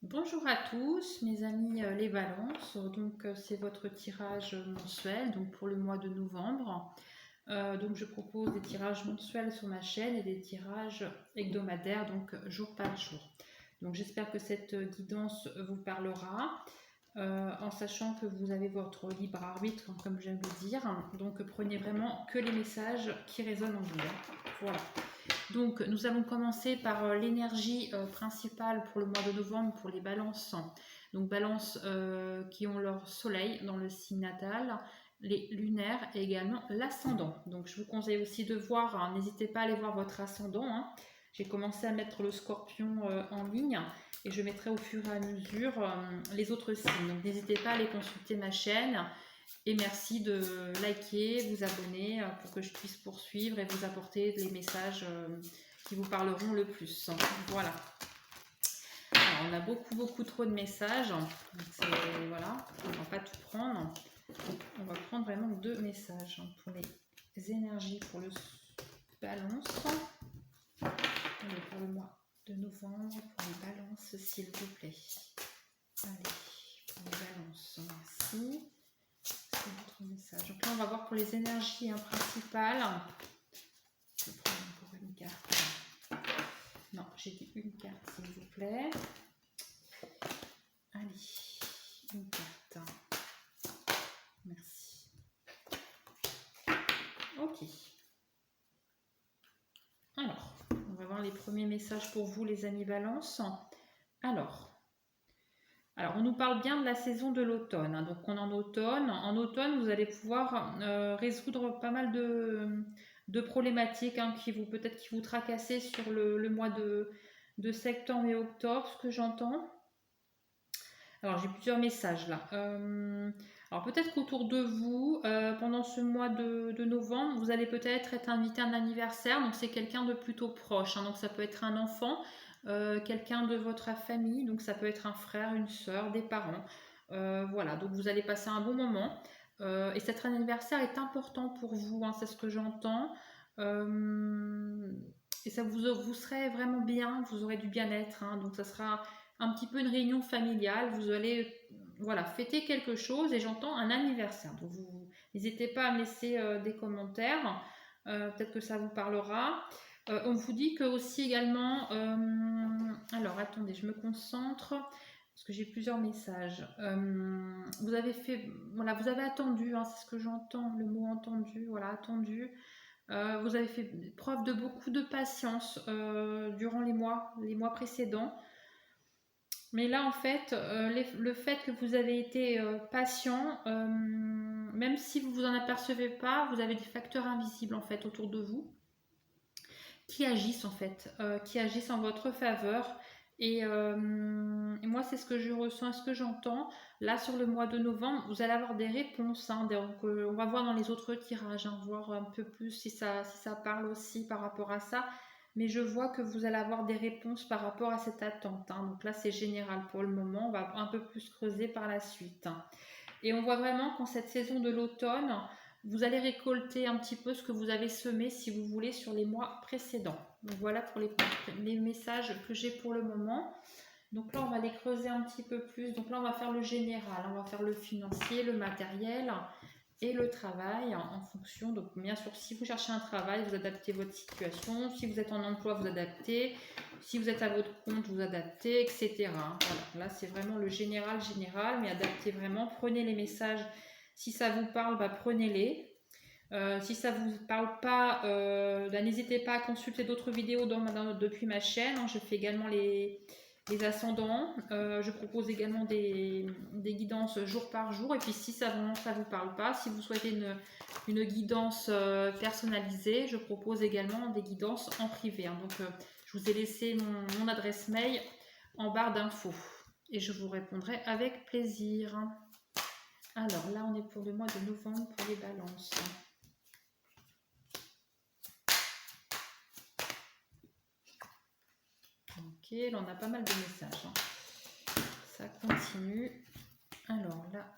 Bonjour à tous, mes amis les balances. C'est votre tirage mensuel donc pour le mois de novembre. Donc je propose des tirages mensuels sur ma chaîne et des tirages hebdomadaires, donc jour par jour. Donc j'espère que cette guidance vous parlera, en sachant que vous avez votre libre arbitre, comme j'aime le dire. Donc prenez vraiment que les messages qui résonnent en vous. Voilà. Donc, nous allons commencer par l'énergie principale pour le mois de novembre pour les balances. Donc, balances qui ont leur soleil dans le signe natal, les lunaires et également l'ascendant. Donc, je vous conseille aussi de voir, hein, n'hésitez pas à aller voir votre ascendant. Hein. J'ai commencé à mettre le scorpion en ligne et je mettrai au fur et à mesure les autres signes. Donc, n'hésitez pas à aller consulter ma chaîne. Et merci de liker, vous abonner pour que je puisse poursuivre et vous apporter les messages qui vous parleront le plus. Voilà. Alors, on a beaucoup trop de messages. Voilà, on ne va pas tout prendre. On va prendre vraiment 2 messages pour les énergies, pour le balance. Allez, pour le mois de novembre, pour les balances, s'il vous plaît. Allez, pour les balances, merci. Votre message. Donc là, on va voir pour les énergies principales. Je vais prendre encore une carte. Non, j'ai dit une carte, s'il vous plaît. Allez, une carte. Merci. Ok. Alors, on va voir les premiers messages pour vous, les amis balance. Alors, on nous parle bien de la saison de l'automne. Hein. Donc, on est en automne. En automne, vous allez pouvoir résoudre pas mal de problématiques qui peut-être qui vous tracassaient sur le mois de septembre et octobre, ce que j'entends. Alors, j'ai plusieurs messages là. Alors, peut-être qu'autour de vous, pendant ce mois de novembre, vous allez peut-être être invité à un anniversaire. Donc, c'est quelqu'un de plutôt proche. Hein. Donc, ça peut être un enfant, quelqu'un de votre famille. Donc, ça peut être un frère, une soeur, des parents. Voilà, donc vous allez passer un bon moment. Et cet anniversaire est important pour vous, hein, c'est ce que j'entends. Et ça vous serez vraiment bien, vous aurez du bien-être. Hein. Donc, ça sera un petit peu une réunion familiale, vous allez voilà, fêter quelque chose et j'entends un anniversaire. Donc vous n'hésitez pas à me laisser des commentaires, peut-être que ça vous parlera. On vous dit que aussi également, alors attendez, je me concentre parce que j'ai plusieurs messages. Vous avez fait, voilà, vous avez attendu, hein, c'est ce que j'entends, le mot entendu, voilà, attendu. Vous avez fait preuve de beaucoup de patience durant les mois précédents. Mais là, en fait, le fait que vous avez été patient, même si vous vous en apercevez pas, vous avez des facteurs invisibles en fait autour de vous qui agissent en fait, qui agissent en votre faveur. Et moi, c'est ce que je ressens, ce que j'entends. Là, sur le mois de novembre, vous allez avoir des réponses. Hein, donc, on va voir dans les autres tirages, hein, voir un peu plus si ça parle aussi par rapport à ça. Mais je vois que vous allez avoir des réponses par rapport à cette attente. Hein. Donc là, c'est général pour le moment. On va un peu plus creuser par la suite. Hein. Et on voit vraiment qu'en cette saison de l'automne, vous allez récolter un petit peu ce que vous avez semé, si vous voulez, sur les mois précédents. Donc voilà pour les messages que j'ai pour le moment. Donc là, on va les creuser un petit peu plus. Donc là, on va faire le général. On va faire le financier, le matériel et le travail en fonction. Donc bien sûr, si vous cherchez un travail, vous adaptez votre situation. Si vous êtes en emploi, vous adaptez. Si vous êtes à votre compte, vous adaptez, etc. Voilà, là c'est vraiment le général, mais adaptez vraiment. Prenez les messages. Si ça vous parle, prenez-les. Si ça ne vous parle pas, n'hésitez pas à consulter d'autres vidéos depuis ma chaîne. Hein. Je fais également les ascendants. Je propose également des guidances jour par jour. Et puis si ça ne vous parle pas, si vous souhaitez une guidance personnalisée, je propose également des guidances en privé. Hein. Donc je vous ai laissé mon adresse mail en barre d'infos. Et je vous répondrai avec plaisir. Alors là, on est pour le mois de novembre pour les balances. Ok, là on a pas mal de messages. Hein. Ça continue. Alors là.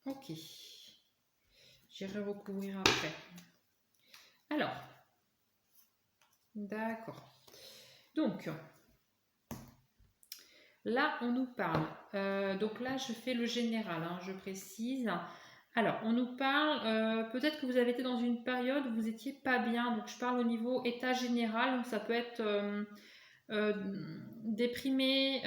Ok. J'irai recouvrir après. Alors. D'accord. Donc, là, on nous parle. Donc là, je fais le général, hein, je précise. Alors, on nous parle, peut-être que vous avez été dans une période où vous n'étiez pas bien. Donc, je parle au niveau état général. Donc, ça peut être euh, déprimé,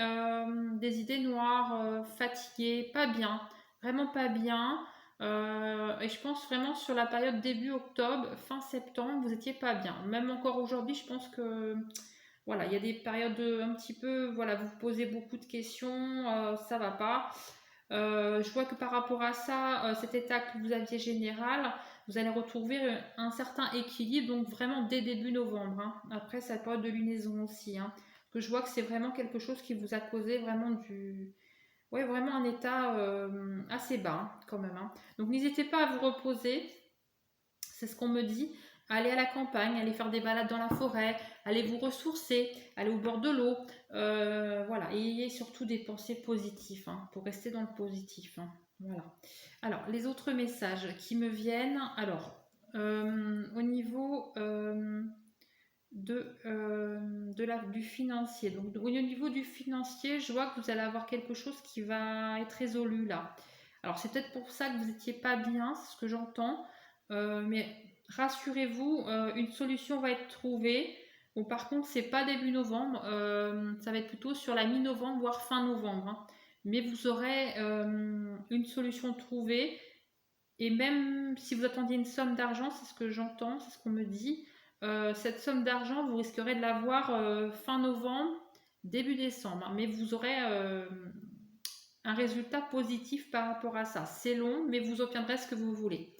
des idées noires, fatigué, pas bien, vraiment pas bien. Et je pense vraiment sur la période début octobre, fin septembre, vous étiez pas bien. Même encore aujourd'hui, je pense que voilà, il y a des périodes un petit peu, voilà, vous vous posez beaucoup de questions, ça va pas. Je vois que par rapport à ça, cet état que vous aviez général, vous allez retrouver un certain équilibre, donc vraiment dès début novembre, hein. Après, ça peut être de lunaison aussi, hein. Que je vois que c'est vraiment quelque chose qui vous a causé vraiment ouais, vraiment un état assez bas, hein, quand même, hein. Donc n'hésitez pas à vous reposer, c'est ce qu'on me dit. Allez à la campagne, allez faire des balades dans la forêt, allez vous ressourcer, allez au bord de l'eau. Voilà, et ayez surtout des pensées positives, hein, pour rester dans le positif, hein. Voilà. Alors, les autres messages qui me viennent. Alors, au niveau du financier. Donc, au niveau du financier, je vois que vous allez avoir quelque chose qui va être résolu là. Alors, c'est peut-être pour ça que vous n'étiez pas bien, c'est ce que j'entends. Mais rassurez-vous, une solution va être trouvée. Bon, par contre, c'est pas début novembre, ça va être plutôt sur la mi-novembre, voire fin novembre, hein. Mais vous aurez une solution trouvée. Et même si vous attendiez une somme d'argent, c'est ce que j'entends, c'est ce qu'on me dit, cette somme d'argent, vous risquerez de l'avoir fin novembre, début décembre. Mais vous aurez un résultat positif par rapport à ça. C'est long, mais vous obtiendrez ce que vous voulez.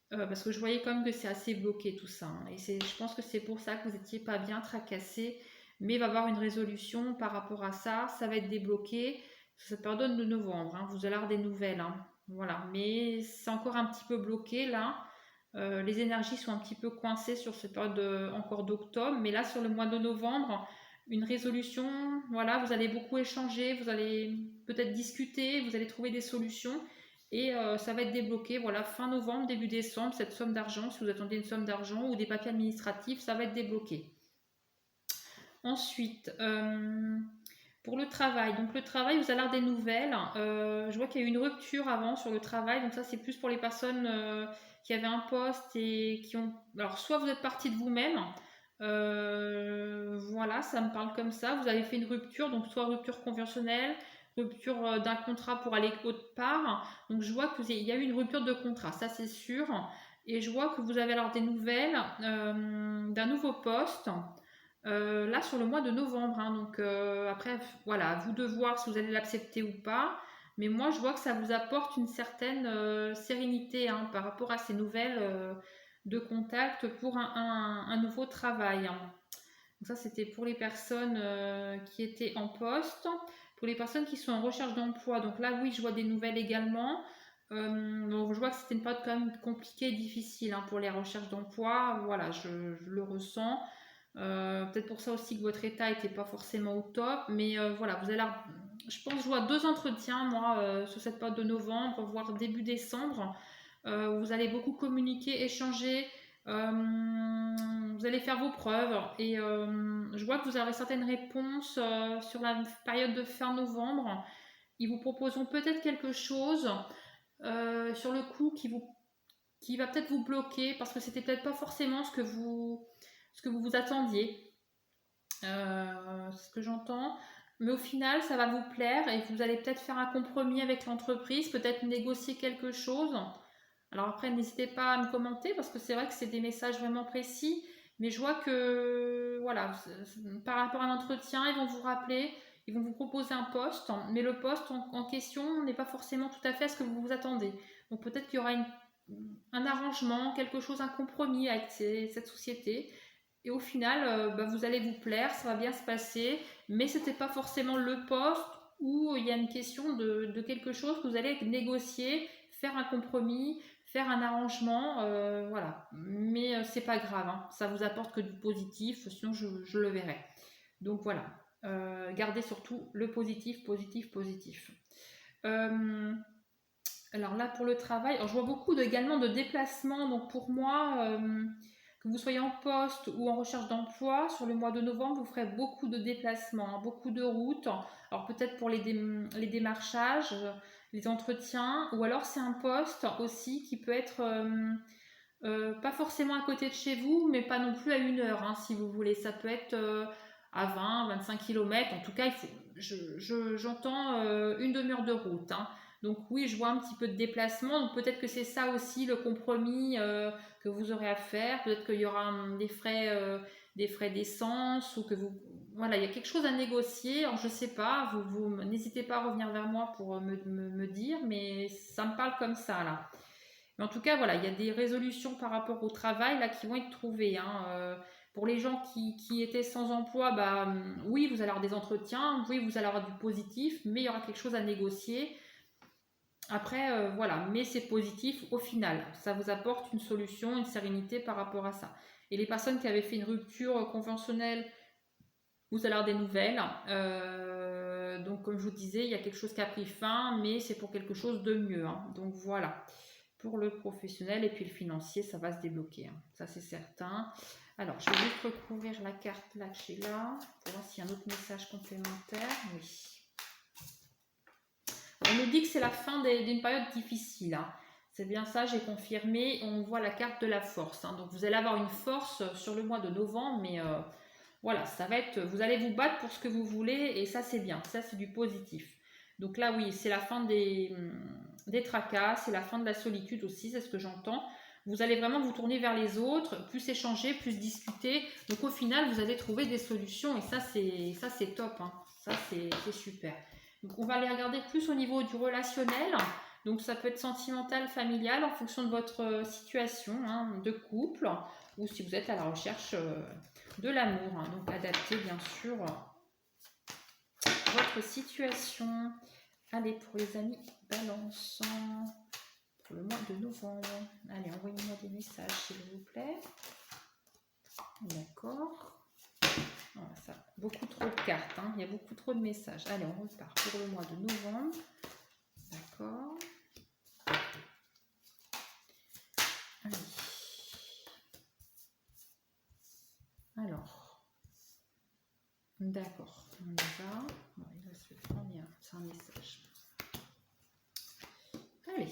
Parce que je voyais quand même que c'est assez bloqué tout ça, hein. Et je pense que c'est pour ça que vous n'étiez pas bien tracassé. Mais il va y avoir une résolution par rapport à ça. Ça va être débloqué. Ça pardonne de novembre, hein. Vous allez avoir des nouvelles, hein. Voilà. Mais c'est encore un petit peu bloqué là. Les énergies sont un petit peu coincées sur cette période encore d'octobre. Mais là, sur le mois de novembre, une résolution. Voilà, vous allez beaucoup échanger. Vous allez peut-être discuter. Vous allez trouver des solutions. Et ça va être débloqué, voilà, fin novembre, début décembre, cette somme d'argent, si vous attendez une somme d'argent ou des papiers administratifs, ça va être débloqué. Ensuite, pour le travail, donc le travail, vous allez avoir des nouvelles. Je vois qu'il y a eu une rupture avant sur le travail, donc ça c'est plus pour les personnes qui avaient un poste et qui ont... Alors soit vous êtes parti de vous-même, voilà, ça me parle comme ça, vous avez fait une rupture, donc soit rupture conventionnelle, rupture d'un contrat pour aller autre part. Donc je vois qu'il y a eu une rupture de contrat, ça c'est sûr. Et je vois que vous avez alors des nouvelles d'un nouveau poste. Là sur le mois de novembre, hein. Donc après voilà, à vous de voir si vous allez l'accepter ou pas, mais moi je vois que ça vous apporte une certaine sérénité, hein, par rapport à ces nouvelles de contact pour un nouveau travail, hein. Donc ça c'était pour les personnes qui étaient en poste. Pour les personnes qui sont en recherche d'emploi, donc là oui je vois des nouvelles également. Donc je vois que c'était une période quand même compliquée et difficile, hein, pour les recherches d'emploi, voilà, je le ressens. Peut-être pour ça aussi que votre état n'était pas forcément au top, mais voilà, vous allez, je pense, je vois 2 entretiens, moi, sur cette période de novembre, voire début décembre. Vous allez beaucoup communiquer, échanger, vous allez faire vos preuves, et je vois que vous aurez certaines réponses sur la période de fin novembre. Ils vous proposeront peut-être quelque chose sur le coup qui va peut-être vous bloquer parce que c'était peut-être pas forcément ce que vous attendiez. C'est ce que j'entends. Mais au final, ça va vous plaire et vous allez peut-être faire un compromis avec l'entreprise, peut-être négocier quelque chose. Alors après, n'hésitez pas à me commenter parce que c'est vrai que c'est des messages vraiment précis. Mais je vois que, voilà, par rapport à l'entretien, ils vont vous rappeler, ils vont vous proposer un poste, mais le poste en question n'est pas forcément tout à fait à ce que vous vous attendez. Donc peut-être qu'il y aura un arrangement, quelque chose, un compromis avec cette société. Et au final, bah, vous allez vous plaire, ça va bien se passer, mais ce n'était pas forcément le poste où il y a une question de quelque chose que vous allez négocier, faire un compromis, faire un arrangement, voilà. Mais c'est pas grave, hein, ça vous apporte que du positif, sinon je le verrai. Donc voilà, gardez surtout le positif, positif, positif. Alors là pour le travail, alors je vois beaucoup également de déplacements, donc pour moi, que vous soyez en poste ou en recherche d'emploi, sur le mois de novembre, vous ferez beaucoup de déplacements, hein, beaucoup de routes. Alors peut-être pour les démarchages, les entretiens, ou alors c'est un poste aussi qui peut être pas forcément à côté de chez vous, mais pas non plus à 1 heure, hein, si vous voulez. Ça peut être à 20, 25 km. En tout cas, j'entends une demi-heure de route, hein. Donc oui, je vois un petit peu de déplacement. Donc peut-être que c'est ça aussi le compromis que vous aurez à faire. Peut-être qu'il y aura des frais d'essence ou que vous... Voilà, il y a quelque chose à négocier. Alors je sais pas, vous n'hésitez pas à revenir vers moi pour me dire, mais ça me parle comme ça là. Mais en tout cas, voilà, il y a des résolutions par rapport au travail là qui vont être trouvées, hein. Pour les gens qui étaient sans emploi, bah, oui, vous allez avoir des entretiens, oui, vous allez avoir du positif, mais il y aura quelque chose à négocier. Après, voilà, mais c'est positif au final. Ça vous apporte une solution, une sérénité par rapport à ça. Et les personnes qui avaient fait une rupture conventionnelle, vous allez avoir des nouvelles. Donc, comme je vous disais, il y a quelque chose qui a pris fin, mais c'est pour quelque chose de mieux, hein. Donc, voilà. Pour le professionnel et puis le financier, ça va se débloquer, hein. Ça, c'est certain. Alors, je vais juste recouvrir la carte là que j'ai là pour voir s'il y a un autre message complémentaire. Oui. On nous dit que c'est la fin d'une période difficile, hein. C'est bien ça, j'ai confirmé. On voit la carte de la force, hein. Donc, vous allez avoir une force sur le mois de novembre, mais voilà, ça va être, vous allez vous battre pour ce que vous voulez et ça, c'est bien. Ça, c'est du positif. Donc là, oui, c'est la fin des tracas, c'est la fin de la solitude aussi, c'est ce que j'entends. Vous allez vraiment vous tourner vers les autres, plus échanger, plus discuter. Donc au final, vous allez trouver des solutions et ça, c'est top, hein. Ça, c'est super. Donc on va aller regarder plus au niveau du relationnel. Donc ça peut être sentimental, familial, en fonction de votre situation, hein, de couple, ou si vous êtes à la recherche de l'amour, hein. Donc adaptez bien sûr votre situation. Allez, pour les amis Balance, pour le mois de novembre. Allez, envoyez-moi des messages s'il vous plaît. D'accord. Voilà, ça, beaucoup trop de cartes, hein. Il y a beaucoup trop de messages. Allez, on repart pour le mois de novembre. D'accord. Allez. Alors. D'accord. On y va. Bon, il va se prendre. C'est un message. Allez,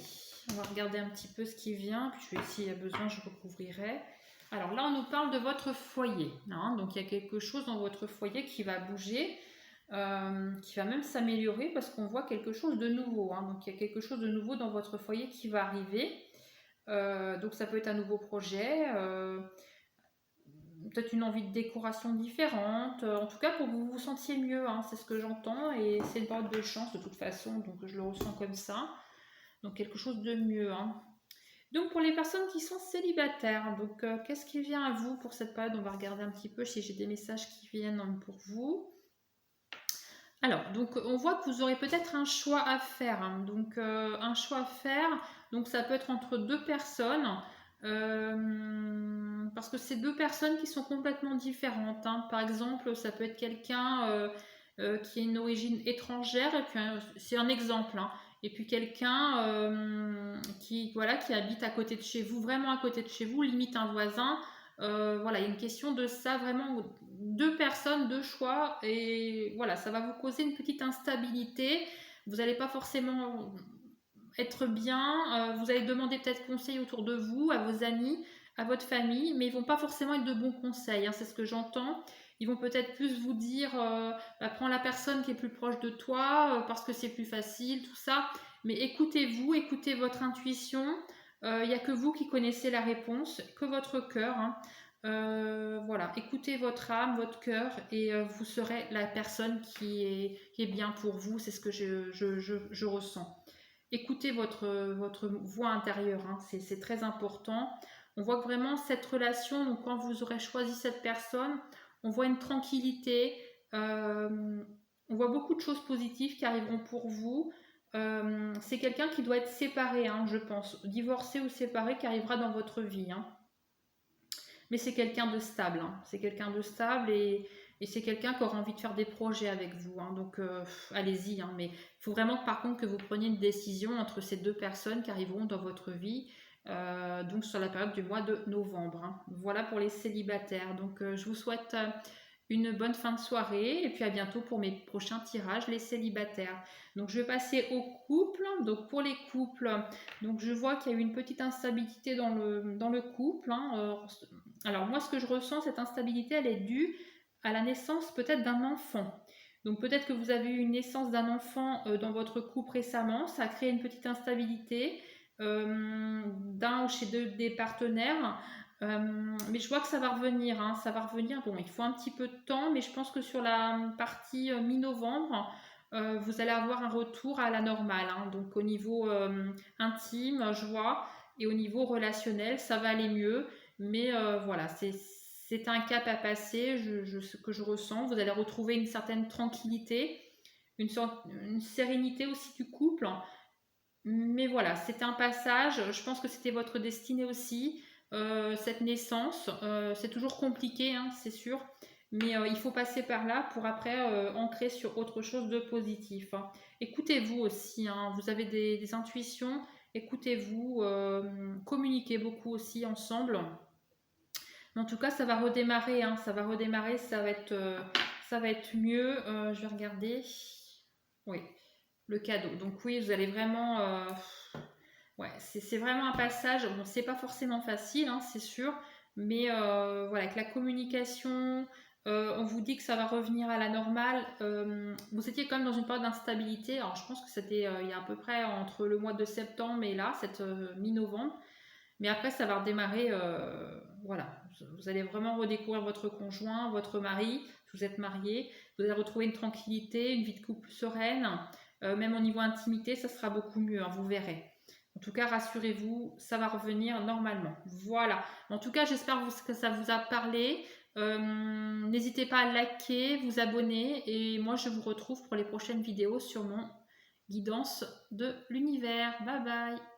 on va regarder un petit peu ce qui vient, puis s'il y a besoin, je recouvrirai. Alors là, on nous parle de votre foyer, hein. Donc il y a quelque chose dans votre foyer qui va bouger, qui va même s'améliorer parce qu'on voit quelque chose de nouveau, hein. Donc il y a quelque chose de nouveau dans votre foyer qui va arriver. Donc ça peut être un nouveau projet, peut-être une envie de décoration différente, en tout cas pour que vous vous sentiez mieux, hein. C'est ce que j'entends et c'est une période de chance de toute façon, donc je le ressens comme ça. Donc quelque chose de mieux, hein. Donc pour les personnes qui sont célibataires, donc qu'est-ce qui vient à vous pour cette période? On va regarder un petit peu si j'ai des messages qui viennent pour vous. Alors, donc on voit que vous aurez peut-être un choix à faire, hein. Donc un choix à faire, donc ça peut être entre deux personnes, parce que c'est deux personnes qui sont complètement différentes, hein. Par exemple, ça peut être quelqu'un qui a une origine étrangère, et puis c'est un exemple, hein. Et puis quelqu'un voilà, qui habite à côté de chez vous, vraiment à côté de chez vous, limite un voisin. Voilà, il y a une question de ça, vraiment deux personnes, deux choix, et voilà, ça va vous causer une petite instabilité. Vous n'allez pas forcément être bien, vous allez demander peut-être conseil autour de vous, à vos amis, à votre famille, mais ils vont pas forcément être de bons conseils, hein, c'est ce que j'entends. Ils vont peut-être plus vous dire, bah, prends la personne qui est plus proche de toi, parce que c'est plus facile, tout ça. Mais écoutez-vous, écoutez votre intuition. Il n'y a que vous qui connaissez la réponse, que votre cœur, hein. Voilà, écoutez votre âme, votre cœur, et vous serez la personne qui est bien pour vous. C'est ce que je ressens. Écoutez votre voix intérieure, hein. C'est très important. On voit que vraiment cette relation, donc quand vous aurez choisi cette personne, on voit une tranquillité, on voit beaucoup de choses positives qui arriveront pour vous. C'est quelqu'un qui doit être séparé, hein, je pense, divorcé ou séparé, qui arrivera dans votre vie, hein. Mais c'est quelqu'un de stable, hein. C'est quelqu'un de stable, et c'est quelqu'un qui aura envie de faire des projets avec vous, hein. Donc allez-y, hein. Mais il faut vraiment par contre que vous preniez une décision entre ces deux personnes qui arriveront dans votre vie. donc sur la période du mois de novembre, hein. Voilà pour les célibataires. Donc je vous souhaite une bonne fin de soirée et puis à bientôt pour mes prochains tirages, les célibataires. Donc je vais passer aux couples. Donc pour les couples, donc je vois qu'il y a eu une petite instabilité dans le couple, hein. Alors moi ce que je ressens, cette instabilité, elle est due à la naissance peut-être d'un enfant. Donc peut-être que vous avez eu une naissance d'un enfant dans votre couple récemment, ça a créé une petite instabilité d'un ou chez des partenaires. Mais je vois que ça va revenir, hein, ça va revenir. Bon, il faut un petit peu de temps, mais je pense que sur la partie mi-novembre, vous allez avoir un retour à la normale, hein. Donc au niveau intime, je vois, et au niveau relationnel, ça va aller mieux. Mais voilà, c'est un cap à passer, ce que je ressens. Vous allez retrouver une certaine tranquillité, une sérénité aussi du couple. Mais voilà, c'était un passage. Je pense que c'était votre destinée aussi, cette naissance. C'est toujours compliqué, hein, c'est sûr. Mais il faut passer par là pour après ancrer sur autre chose de positif, hein. Écoutez-vous aussi, hein, vous avez des intuitions. Écoutez-vous, communiquez beaucoup aussi ensemble. Mais en tout cas, ça va redémarrer, hein, ça va redémarrer, ça va être mieux. Je vais regarder. Oui, le cadeau. Donc oui, vous allez vraiment... ouais, c'est vraiment un passage. Bon, c'est pas forcément facile, hein, c'est sûr. Mais voilà, avec la communication, on vous dit que ça va revenir à la normale. Vous étiez quand même dans une période d'instabilité. Alors je pense que c'était il y a à peu près entre le mois de septembre et là, cette mi-novembre. Mais après, ça va redémarrer. Voilà, vous allez vraiment redécouvrir votre conjoint, votre mari. Si vous êtes marié, vous allez retrouver une tranquillité, une vie de couple sereine. Même au niveau intimité, ça sera beaucoup mieux, hein, vous verrez. En tout cas, rassurez-vous, ça va revenir normalement. Voilà. En tout cas, j'espère que ça vous a parlé. N'hésitez pas à liker, vous abonner. Et moi, je vous retrouve pour les prochaines vidéos sur mon guidance de l'univers. Bye bye.